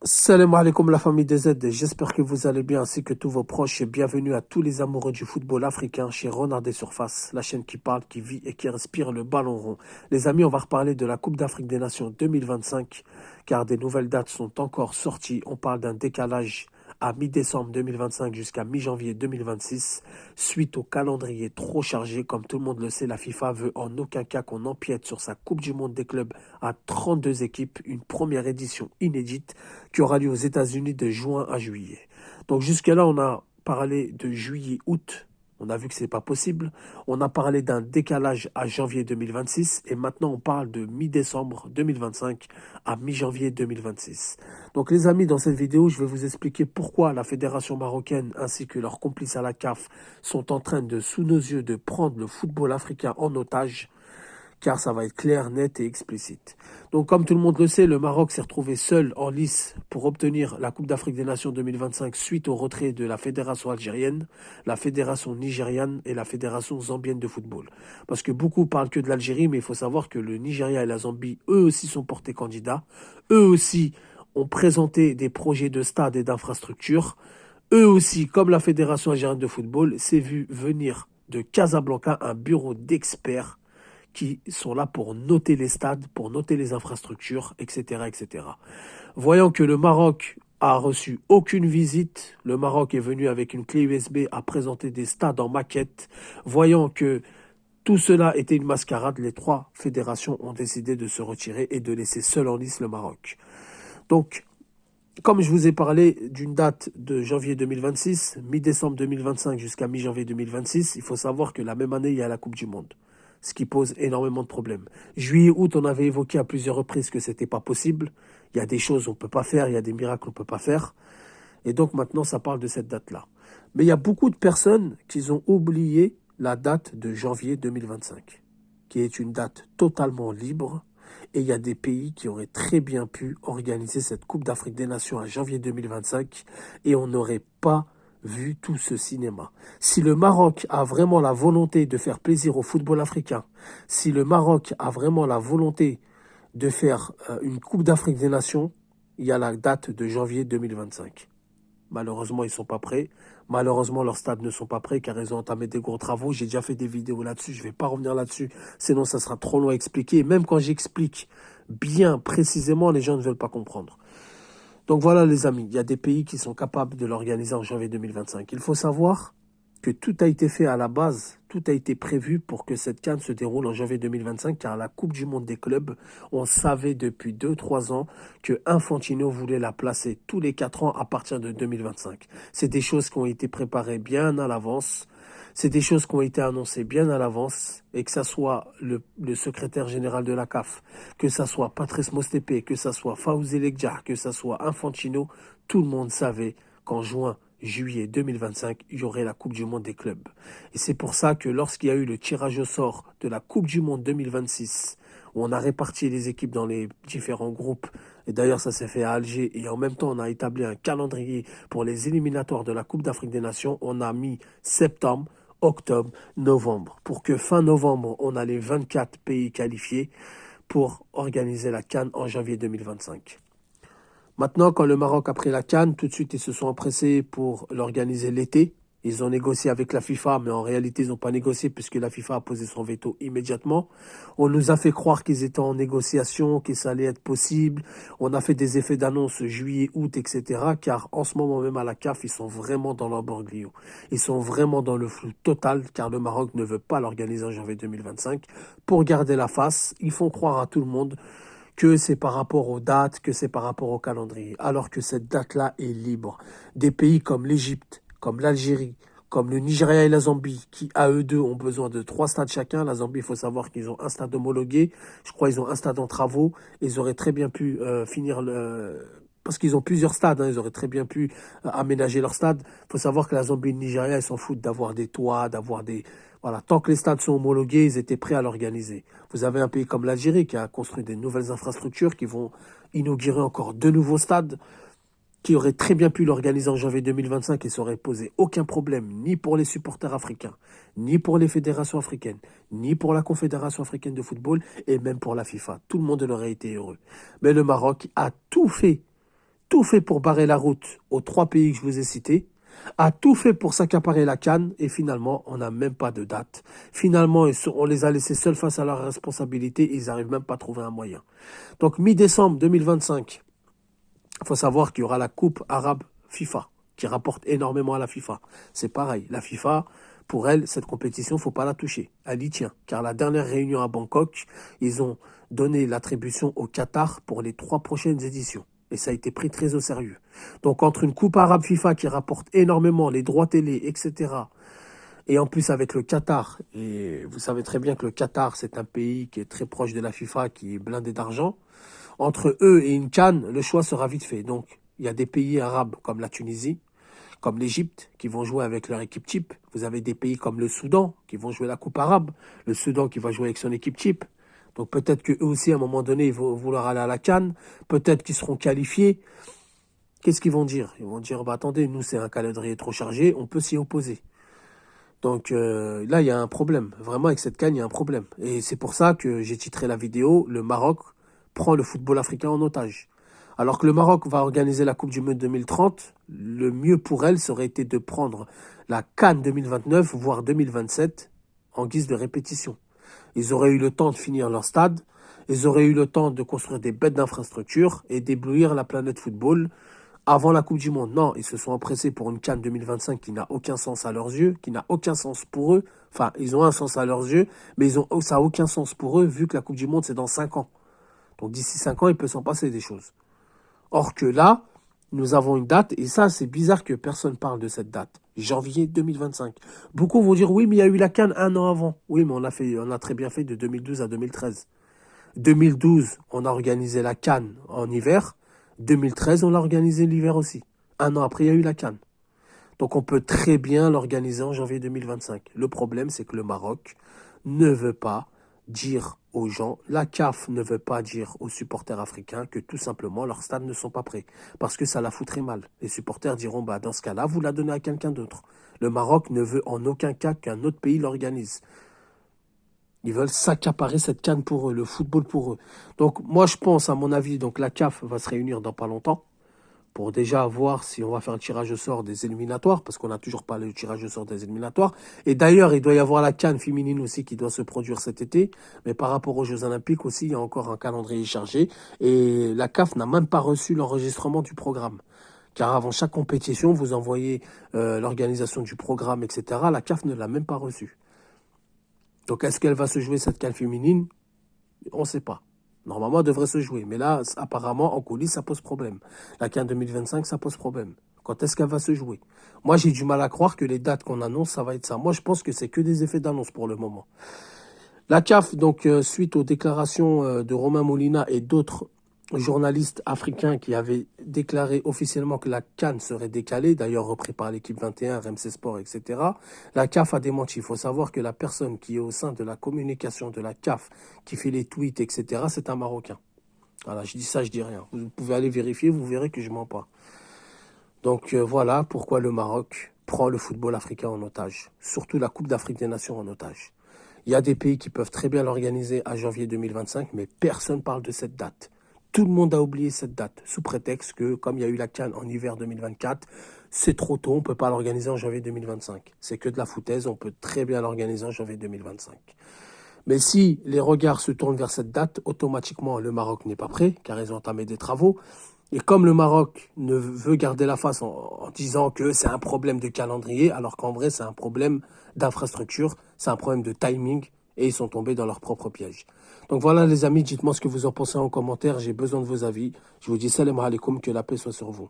Salam alaikum la famille des Z, j'espère que vous allez bien ainsi que tous vos proches et bienvenue à tous les amoureux du football africain chez Renard des Surfaces, la chaîne qui parle, qui vit et qui respire le ballon rond. Les amis, on va reparler de la Coupe d'Afrique des Nations 2025 car des nouvelles dates sont encore sorties. On parle d'un décalage à mi-décembre 2025 jusqu'à mi-janvier 2026 suite au calendrier trop chargé. Comme tout le monde le sait, la FIFA veut en aucun cas qu'on empiète sur sa Coupe du Monde des clubs à 32 équipes, une première édition inédite qui aura lieu aux États-Unis de juin à juillet. Donc jusque-là, on a parlé de juillet-août. On a vu que ce n'est pas possible. On a parlé d'un décalage à janvier 2026 et maintenant on parle de mi-décembre 2025 à mi-janvier 2026. Donc les amis, dans cette vidéo, je vais vous expliquer pourquoi la fédération marocaine ainsi que leurs complices à la CAF sont en train de, sous nos yeux, de prendre le football africain en otage, car ça va être clair, net et explicite. Donc comme tout le monde le sait, le Maroc s'est retrouvé seul en lice pour obtenir la Coupe d'Afrique des Nations 2025 suite au retrait de la fédération algérienne, la fédération nigériane et la fédération zambienne de football. Parce que beaucoup parlent que de l'Algérie, mais il faut savoir que le Nigeria et la Zambie, eux aussi sont portés candidats, eux aussi ont présenté des projets de stades et d'infrastructures, eux aussi, comme la fédération algérienne de football, s'est vu venir de Casablanca un bureau d'experts qui sont là pour noter les stades, pour noter les infrastructures, etc., etc. Voyant que le Maroc a reçu aucune visite, le Maroc est venu avec une clé USB à présenter des stades en maquette, voyant que tout cela était une mascarade, les trois fédérations ont décidé de se retirer et de laisser seul en lice le Maroc. Donc, comme je vous ai parlé d'une date de janvier 2026, mi-décembre 2025 jusqu'à mi-janvier 2026, il faut savoir que la même année, il y a la Coupe du Monde, ce qui pose énormément de problèmes. Juillet-août, on avait évoqué à plusieurs reprises que c'était pas possible. Il y a des choses qu'on peut pas faire, il y a des miracles qu'on peut pas faire. Et donc maintenant, ça parle de cette date-là. Mais il y a beaucoup de personnes qui ont oublié la date de janvier 2025, qui est une date totalement libre. Et il y a des pays qui auraient très bien pu organiser cette Coupe d'Afrique des Nations à janvier 2025 et on n'aurait pas vu tout ce cinéma. Si le Maroc a vraiment la volonté de faire plaisir au football africain, si le Maroc a vraiment la volonté de faire une Coupe d'Afrique des Nations, il y a la date de janvier 2025. Malheureusement, ils ne sont pas prêts. Malheureusement, leurs stades ne sont pas prêts car ils ont entamé des gros travaux. J'ai déjà fait des vidéos là-dessus. Je ne vais pas revenir là-dessus. Sinon, ça sera trop long à expliquer. Et même quand j'explique bien précisément, les gens ne veulent pas comprendre. Donc voilà, les amis. Il y a des pays qui sont capables de l'organiser en janvier 2025. Il faut savoir que tout a été fait à la base, tout a été prévu pour que cette CAN se déroule en janvier 2025, car la Coupe du Monde des clubs, on savait depuis 2-3 ans que Infantino voulait la placer tous les 4 ans à partir de 2025. C'est des choses qui ont été préparées bien à l'avance, c'est des choses qui ont été annoncées bien à l'avance, et que ça soit le secrétaire général de la CAF, que ça soit Patrice Motsepe, que ça soit Fawzi Lekdjar, que ça soit Infantino, tout le monde savait qu'en juillet 2025, il y aurait la Coupe du Monde des clubs. Et c'est pour ça que lorsqu'il y a eu le tirage au sort de la Coupe du Monde 2026, où on a réparti les équipes dans les différents groupes, et d'ailleurs ça s'est fait à Alger, et en même temps on a établi un calendrier pour les éliminatoires de la Coupe d'Afrique des Nations, on a mis septembre, octobre, novembre, pour que fin novembre, on a les 24 pays qualifiés pour organiser la CAN en janvier 2025. Maintenant, quand le Maroc a pris la CAN, tout de suite, ils se sont empressés pour l'organiser l'été. Ils ont négocié avec la FIFA, mais en réalité, ils n'ont pas négocié puisque la FIFA a posé son veto immédiatement. On nous a fait croire qu'ils étaient en négociation, que ça allait être possible. On a fait des effets d'annonce juillet, août, etc. Car en ce moment même à la CAF, ils sont vraiment dans l'embroglio. Ils sont vraiment dans le flou total car le Maroc ne veut pas l'organiser en janvier 2025. Pour garder la face, ils font croire à tout le monde que c'est par rapport aux dates, que c'est par rapport au calendrier, alors que cette date-là est libre. Des pays comme l'Égypte, comme l'Algérie, comme le Nigeria et la Zambie, qui à eux deux ont besoin de 3 stades chacun. La Zambie, il faut savoir qu'ils ont un stade homologué, je crois qu'ils ont un stade en travaux. Ils auraient très bien pu finir le... Parce qu'ils ont plusieurs stades, hein, ils auraient très bien pu aménager leur stade. Il faut savoir que la Zambie et le Nigeria, ils s'en foutent d'avoir des toits, d'avoir des... Voilà, tant que les stades sont homologués, ils étaient prêts à l'organiser. Vous avez un pays comme l'Algérie qui a construit des nouvelles infrastructures, qui vont inaugurer encore 2 nouveaux stades, qui auraient très bien pu l'organiser en janvier 2025 et ça aurait posé aucun problème, ni pour les supporters africains, ni pour les fédérations africaines, ni pour la Confédération africaine de football, et même pour la FIFA. Tout le monde en aurait été heureux. Mais le Maroc a tout fait tout fait pour barrer la route aux 3 pays que je vous ai cités, a tout fait pour s'accaparer la CAN, et finalement, on n'a même pas de date. Finalement, on les a laissés seuls face à leurs responsabilités, et ils n'arrivent même pas à trouver un moyen. Donc, mi-décembre 2025, il faut savoir qu'il y aura la Coupe arabe FIFA, qui rapporte énormément à la FIFA. C'est pareil, la FIFA, pour elle, cette compétition, il ne faut pas la toucher. Elle y tient, car la dernière réunion à Bangkok, ils ont donné l'attribution au Qatar pour les 3 prochaines éditions. Et ça a été pris très au sérieux. Donc entre une Coupe arabe FIFA qui rapporte énormément les droits télé, etc., et en plus avec le Qatar, et vous savez très bien que le Qatar, c'est un pays qui est très proche de la FIFA, qui est blindé d'argent, entre eux et une CAN, le choix sera vite fait. Donc il y a des pays arabes comme la Tunisie, comme l'Égypte, qui vont jouer avec leur équipe type. Vous avez des pays comme le Soudan, qui vont jouer la Coupe arabe, le Soudan qui va jouer avec son équipe type. Donc peut-être qu'eux aussi, à un moment donné, ils vont vouloir aller à la CAN. Peut-être qu'ils seront qualifiés. Qu'est-ce qu'ils vont dire? Ils vont dire, bah attendez, nous c'est un calendrier trop chargé, on peut s'y opposer. Donc là, il y a un problème. Vraiment, avec cette CAN, il y a un problème. Et c'est pour ça que j'ai titré la vidéo, le Maroc prend le football africain en otage. Alors que le Maroc va organiser la Coupe du Monde 2030, le mieux pour elle serait été de prendre la CAN 2029, voire 2027, en guise de répétition. Ils auraient eu le temps de finir leur stade, ils auraient eu le temps de construire des bêtes d'infrastructures et d'éblouir la planète football avant la Coupe du Monde. Non, ils se sont empressés pour une CAN 2025 qui n'a aucun sens à leurs yeux, qui n'a aucun sens pour eux. Enfin, ils ont un sens à leurs yeux, mais ça n'a aucun sens pour eux vu que la Coupe du Monde, c'est dans 5 ans. Donc d'ici 5 ans, il peut s'en passer des choses. Or que là, nous avons une date, et ça, c'est bizarre que personne parle de cette date. Janvier 2025. Beaucoup vont dire, oui, mais il y a eu la CAN 1 an avant. Oui, mais on a très bien fait de 2012 à 2013. 2012, on a organisé la CAN en hiver. 2013, on l'a organisé l'hiver aussi. 1 an après, il y a eu la CAN. Donc on peut très bien l'organiser en janvier 2025. Le problème, c'est que le Maroc ne veut pas dire aux gens, la CAF ne veut pas dire aux supporters africains que tout simplement leurs stades ne sont pas prêts. Parce que ça la foutrait mal. Les supporters diront, bah dans ce cas-là, vous la donnez à quelqu'un d'autre. Le Maroc ne veut en aucun cas qu'un autre pays l'organise. Ils veulent s'accaparer cette CAN pour eux, le football pour eux. Donc moi je pense, à mon avis, donc la CAF va se réunir dans pas longtemps pour déjà voir si on va faire un tirage au sort des éliminatoires, parce qu'on n'a toujours pas le tirage au sort des éliminatoires. Et d'ailleurs, il doit y avoir la CAN féminine aussi qui doit se produire cet été. Mais par rapport aux Jeux Olympiques aussi, il y a encore un calendrier chargé. Et la CAF n'a même pas reçu l'enregistrement du programme. Car avant chaque compétition, vous envoyez l'organisation du programme, etc. La CAF ne l'a même pas reçu. Donc est-ce qu'elle va se jouer cette CAN féminine? On ne sait pas. Normalement, elle devrait se jouer. Mais là, apparemment, en coulisses, ça pose problème. La CAN 2025, ça pose problème. Quand est-ce qu'elle va se jouer? Moi, j'ai du mal à croire que les dates qu'on annonce, ça va être ça. Moi, je pense que c'est que des effets d'annonce pour le moment. La CAF, donc, suite aux déclarations de Romain Molina et d'autres journalistes africains qui avaient déclaré officiellement que la CAN serait décalée, d'ailleurs repris par l'équipe 21, RMC Sport, etc. La CAF a démenti. Il faut savoir que la personne qui est au sein de la communication de la CAF, qui fait les tweets, etc., c'est un Marocain. Voilà, je dis ça, je dis rien. Vous pouvez aller vérifier, vous verrez que je mens pas. Donc voilà pourquoi le Maroc prend le football africain en otage, surtout la Coupe d'Afrique des Nations en otage. Il y a des pays qui peuvent très bien l'organiser à janvier 2025, mais personne ne parle de cette date. Tout le monde a oublié cette date, sous prétexte que, comme il y a eu la CAN en hiver 2024, c'est trop tôt, on ne peut pas l'organiser en janvier 2025. C'est que de la foutaise, on peut très bien l'organiser en janvier 2025. Mais si les regards se tournent vers cette date, automatiquement, le Maroc n'est pas prêt, car ils ont entamé des travaux. Et comme le Maroc ne veut garder la face en disant que c'est un problème de calendrier, alors qu'en vrai, c'est un problème d'infrastructure, c'est un problème de timing, et ils sont tombés dans leur propre piège. Donc voilà les amis, dites-moi ce que vous en pensez en commentaire, j'ai besoin de vos avis. Je vous dis salam alaikum, que la paix soit sur vous.